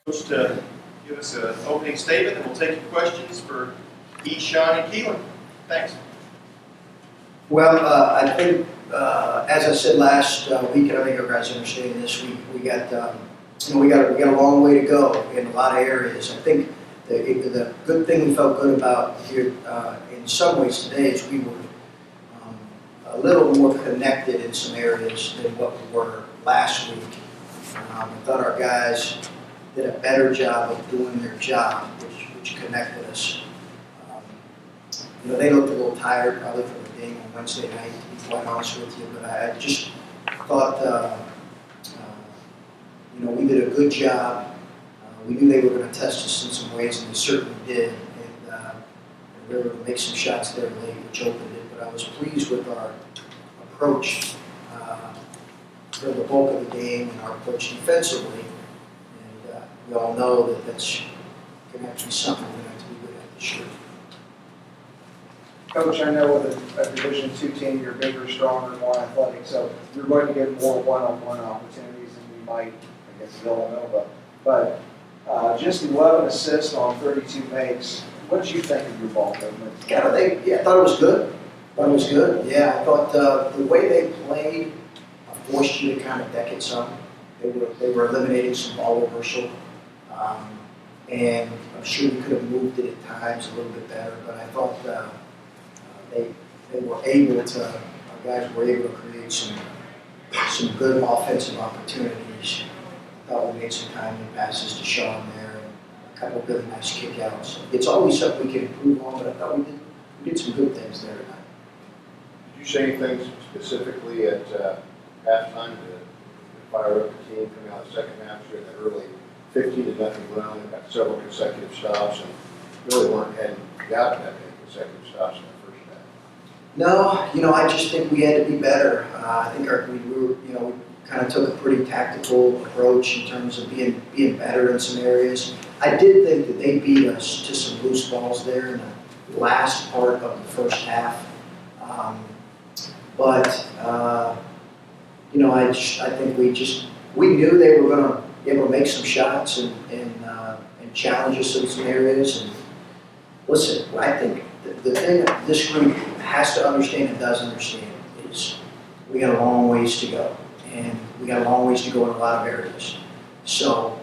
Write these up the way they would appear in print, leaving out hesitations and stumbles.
Coach to give us an opening statement, and we'll take your questions for E, Sean, and Keelan. Thanks. Well, I think, as I said last week, and I think our guys understand this, we got we got a long way to go in a lot of areas. I think the good thing we felt good about here in some ways today is we were a little more connected in some areas than what we were last week. I thought our guys did a better job of doing their job, which connected us. They looked a little tired probably from the game on Wednesday night, to be quite honest with you, but I just thought, we did a good job. We knew they were going to test us in some ways, and they certainly did. And we were able to make some shots there late, which opened it. But I was pleased with our approach for the bulk of the game and our approach defensively. And we all know that that's going to have to be something we're going to have to be good at this year. Coach, I know with a Division II team, you're bigger, stronger, more athletic, so you're going to get more one-on-one opportunities than you might against Villanova. But just 11 assists on 32 makes. What did you think of your ball movement? I thought it was good. Yeah, I thought the way they played forced you to kind of deck it some. They were eliminating some ball reversal. And I'm sure we could have moved it at times a little bit better, but I thought they were able to, our guys were able to create some good offensive opportunities. I thought we made some timely passes to Sean there, and a couple of really nice kickouts. It's always something we can improve on, but I thought we did some good things there tonight. Did you say anything specifically at halftime to fire up the team coming out of the second half? Sure, that early 15-0 run, they got several consecutive stops, and really hadn't gotten that many consecutive stops in the first half. No, I just think we had to be better. I think we kind of took a pretty tactical approach in terms of being better in some areas. I did think that they beat us to some loose balls there in the last part of the first half. I think we knew they were going to be able to make some shots and challenge us in some areas. And listen, I think the thing that this group has to understand and does understand is we got a long ways to go. And we got a long ways to go in a lot of areas. So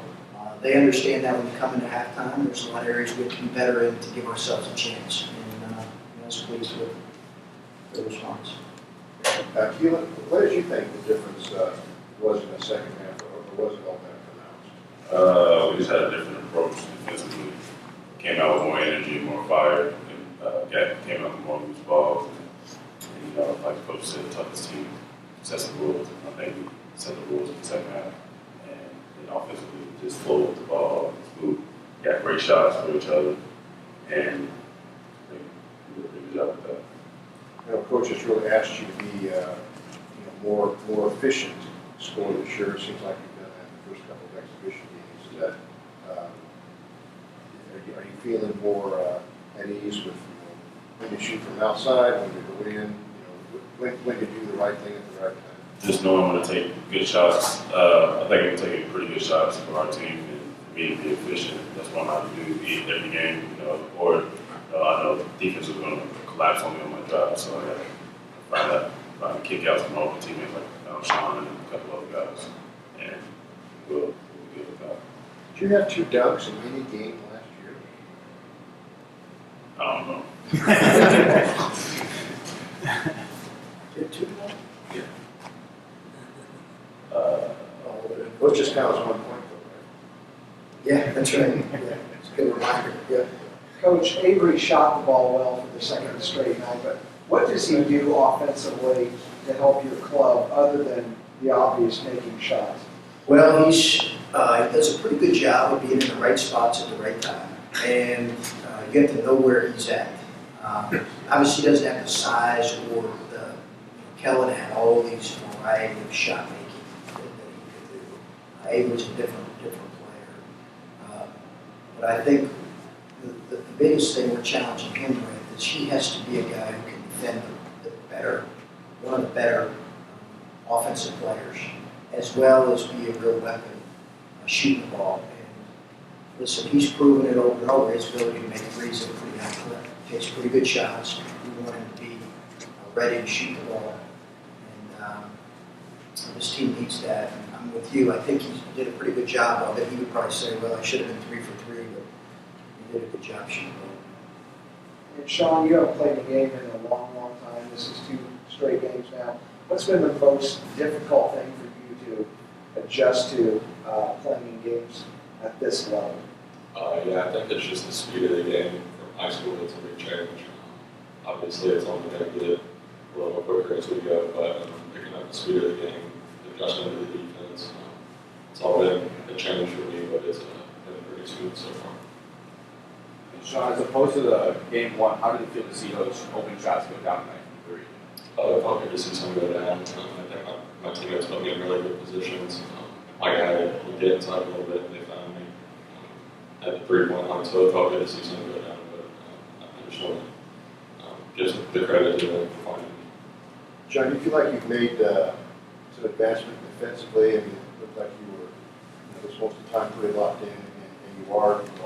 they understand that when you come into halftime, there's a lot of areas we have to be better in to give ourselves a chance. And I was pleased with the response. Keelan, what did you think the difference was in the second half, or was it all that pronounced? We just had a different approach defensively. Came out with more energy, more fire, and came out with more loose balls. And like the coach said, the toughest team sets the rules. And I think we set the rules in the second half. And offensively, just flowed with the ball. Got great shots for each other. And I think we did a pretty good job with that. Coach has really asked you to be more efficient scoring this year. It seems like you've done that in the first couple of exhibition games. Is that, are you feeling more at ease with when you shoot from outside, when you go in, when you do the right thing at the right time? Just knowing when to take good shots. I think we're taking pretty good shots for our team, and for me to be efficient. That's what I'm out to do every game. Or I know defense is going to collapse on me on my drive, so I got to find the kickouts from all the teammates like Sean and a couple other guys, and we'll be good with that. Did you have 2 dunks in any game last year? I don't know. Did 2? Yeah. Coach just counts 1 point, though, right? Yeah, that's right. Yeah, it's a good reminder. Yeah. Coach, Avery shot the ball well for the second straight night, but what does he do offensively to help your club other than the obvious making shots? Well, he does a pretty good job of being in the right spots at the right time, and you have to know where he's at. Obviously, he doesn't have the size or the. Kellen had all these variety of shot making that he could do. Avery's a different player, but I think the biggest thing we're challenging him with is he has to be a guy who can defend one of the better offensive players, as well as be a real weapon shooting the ball. listen, he's proven it over and over, his ability to make threes at a pretty high clip. Takes pretty good shots. We want him to be ready to shoot the ball. And this team needs that. And I'm with you. I think he did a pretty good job of it. He would probably say, well, I should have been 3 for 3, but he did a good job shooting the ball. And Sean, you haven't played a game in a long, long time. This is 2 straight games now. What's been the most difficult thing for you to adjust to playing in games at this level? Yeah, I think it's just the speed of the game. From high school, it's a big change. Obviously, it's only going to get a little quicker as we go, but picking up the speed of the game, adjusting to the defense, it's all been a change for me, but it's been pretty smooth so far. Sean, as opposed to the game 1, how did it feel to see those open shots go down tonight from 3? It felt good to see some go down. I think my teammates put me in really good positions. My guy would get inside a little bit and they found me at the 3-point line, so it felt good to see some go down, but I just want to give the credit to them for finding me. John, do you feel like you've made some advancement defensively, and it looked like you were, this most of the time pretty locked in, and you are pretty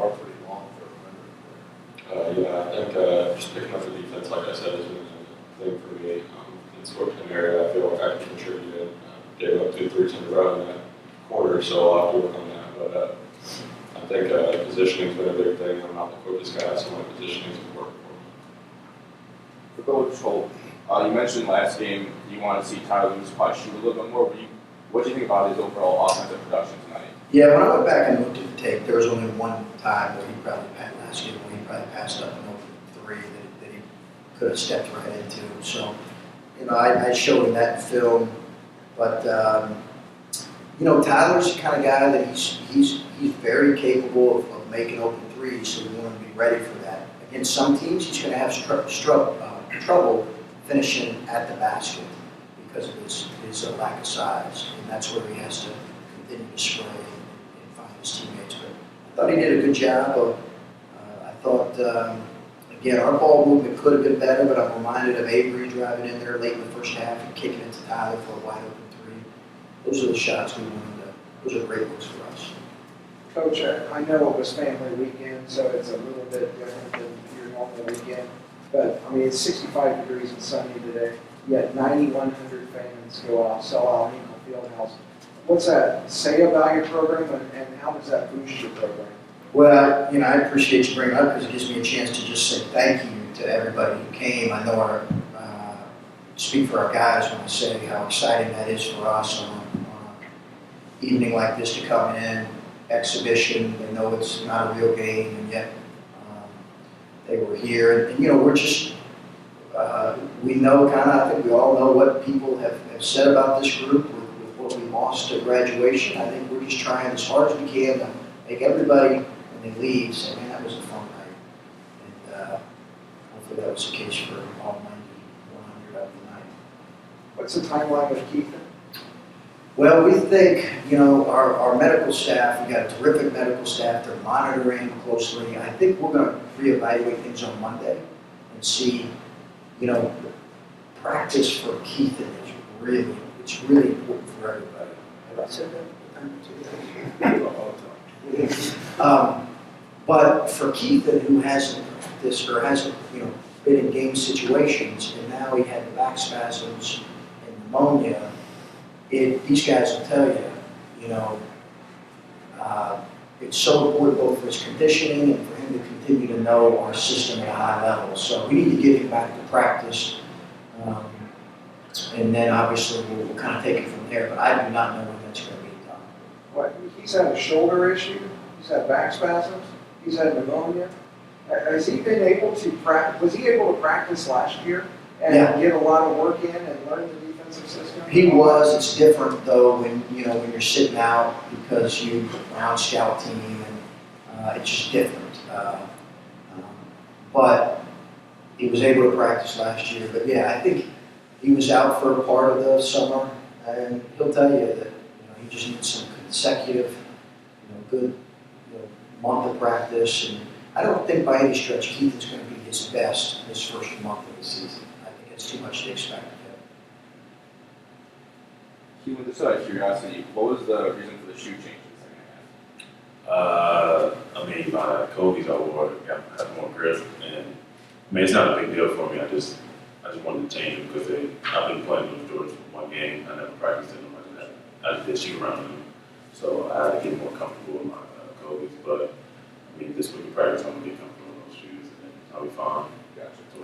long for a perimeter player? Yeah, I think just picking up the defense, like I said, has been a thing for me. It's an area I feel like I can contribute. Gave up 2 threes in a row in that quarter, so I'll have to work on that. But I think positioning's been a big thing. I'm not the quickest guy, so my positioning's important for me. For Coach Holt, you mentioned last game you want to see Tyler Lewis probably shoot a little bit more. What do you think about his overall offensive production tonight? Yeah, when I went back and looked at the tape, there was only one time where he probably last game where he probably passed up an open 3 that he could have stepped right into. So, I showed him that in film, but Tyler's the kind of guy that he's very capable of making open 3s, so we want him to be ready for that. Against some teams, he's going to have trouble finishing at the basket because of his lack of size, and that's where he has to continue to spray and find his teammates. But I thought he did a good job. I thought, again, our ball movement could have been better, but I'm reminded of Avery driving in there late in the first half and kicking it to Tyler for a wide open 3. Those are the shots we wanted to, those are great looks for us. Coach, I know it was family weekend, so it's a little bit different than your normal weekend. But, it's 65 degrees and sunny today. Yet 9,100 fans go out, sell out Hinkle Fieldhouse. What's that say about your program, and how does that boost your program? Well, I appreciate you bringing it up because it gives me a chance to just say thank you to everybody who came. I know speak for our guys when I say how exciting that is for us on an evening like this to come in, exhibition. They know it's not a real game, and yet they were here. And we're just, we know I think we all know what people have said about this group with what we lost at graduation. I think we're just trying as hard as we can to make everybody, when they leave, say, man, that was a fun night. And hopefully that was the case for all 100 of the night. What's the timeline with Keith? Well, we think, our medical staff, we got a terrific medical staff, they're monitoring closely. I think we're going to reevaluate things on Monday and see, practice for Keith is it's really important for everybody. Have I said that? But for Keith, who hasn't practiced or hasn't, been in game situations, and now he had the back spasms and pneumonia, these guys will tell you, it's so important both for his conditioning and for him to continue to know our system at a high level. So we need to get him back to practice, and then obviously we'll kind of take it from there. But I do not know when that's going to be done. What, he's had a shoulder issue, he's had back spasms, he's had pneumonia. Has he been able to practice? Was he able to practice last year and get a lot of work in and learn the defensive system? He was. It's different though when when you're sitting out because you're on scout team, and it's just different. But he was able to practice last year. But yeah, I think he was out for a part of the summer, and he'll tell you that he just needs some consecutive, good month of practice. And I don't think by any stretch Keith is going to be his best this first month of the season. I think it's too much to expect of him. Keith, just out of curiosity, what was the reason for the shoe change in the second half? I mean, my Kobe's I wore have more grip, and I mean, it's not a big deal for me. I just wanted to change them because I've been playing those Jordans for one game. I never practiced in them. I just did shoot around them, so I had to get more comfortable with my Kobe's. But I mean, this week of practice, I'm gonna get comfortable in those shoes, and then I'll be fine.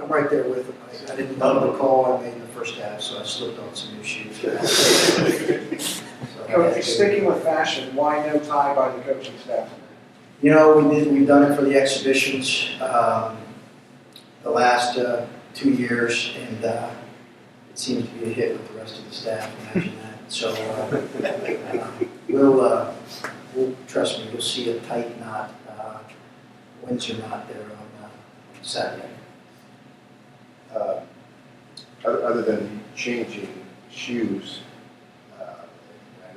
I'm right there with him. I didn't love the call I made in the first half, so I slipped on some new shoes. Coach, sticking with fashion, why no tie by the coaching staff? You know, we've done it for the exhibitions the last 2 years, and it seems to be a hit with the rest of the staff. Imagine that. So we'll trust me. You'll see a tight knot, Windsor knot there on Saturday. Other than changing shoes, I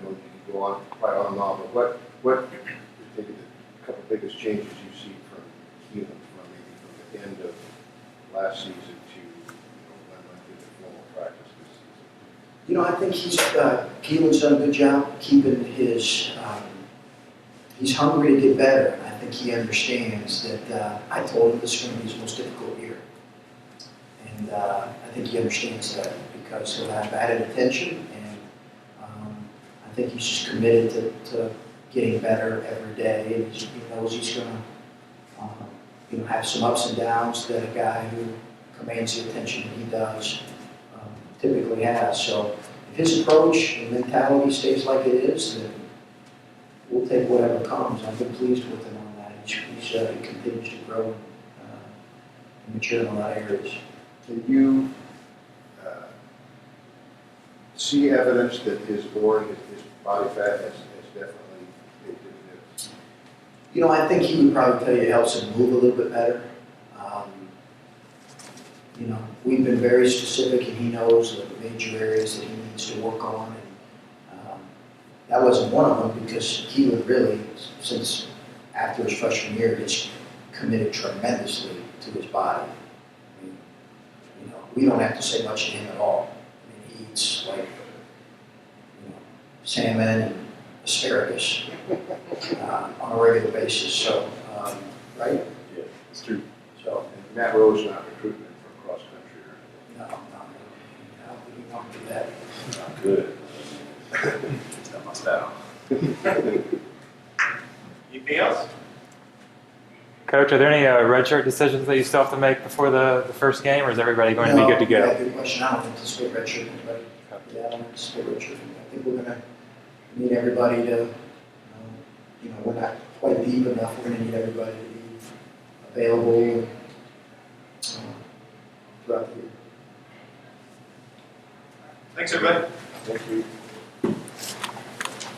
know you can go on quite on and on, but what do you think are the couple biggest changes you see from Keelan from maybe from the end of last season to when went into formal practice this season? You know, I think Keelan's done a good job keeping his, he's hungry to get better, and I think he understands that I told him this is going to be his most difficult year. And I think he understands that because he'll have added attention, and I think he's just committed to getting better every day, and he knows he's going to have some ups and downs that a guy who commands the attention that he does typically has. So if his approach and mentality stays like it is, then we'll take whatever comes. I've been pleased with him on that. He continues to grow and mature in a lot of areas. Can you see evidence that his body fat has definitely been different? You know, I think he would probably tell you it helps him move a little bit better. You know, we've been very specific, and he knows the major areas that he needs to work on. And that wasn't one of them because he would really, since after his freshman year, he's committed tremendously to his body. I mean, you know, we don't have to say much to him at all. I mean, he eats like, salmon and asparagus on a regular basis. So, right? Yeah, it's true. So, And Matt Rose not recruiting him for cross country or anything? no, we won't do that. Not good. It's not my style. Anything else? Coach, are there any redshirt decisions that you still have to make before the first game, or is everybody going to be good to go? Yeah, good question. I don't anticipate redshirt anybody. Yeah, I don't anticipate redshirt. I think we're going to need everybody to, we're not quite deep enough. We're going to need everybody to be available throughout the year. Thanks, everybody. Thank you.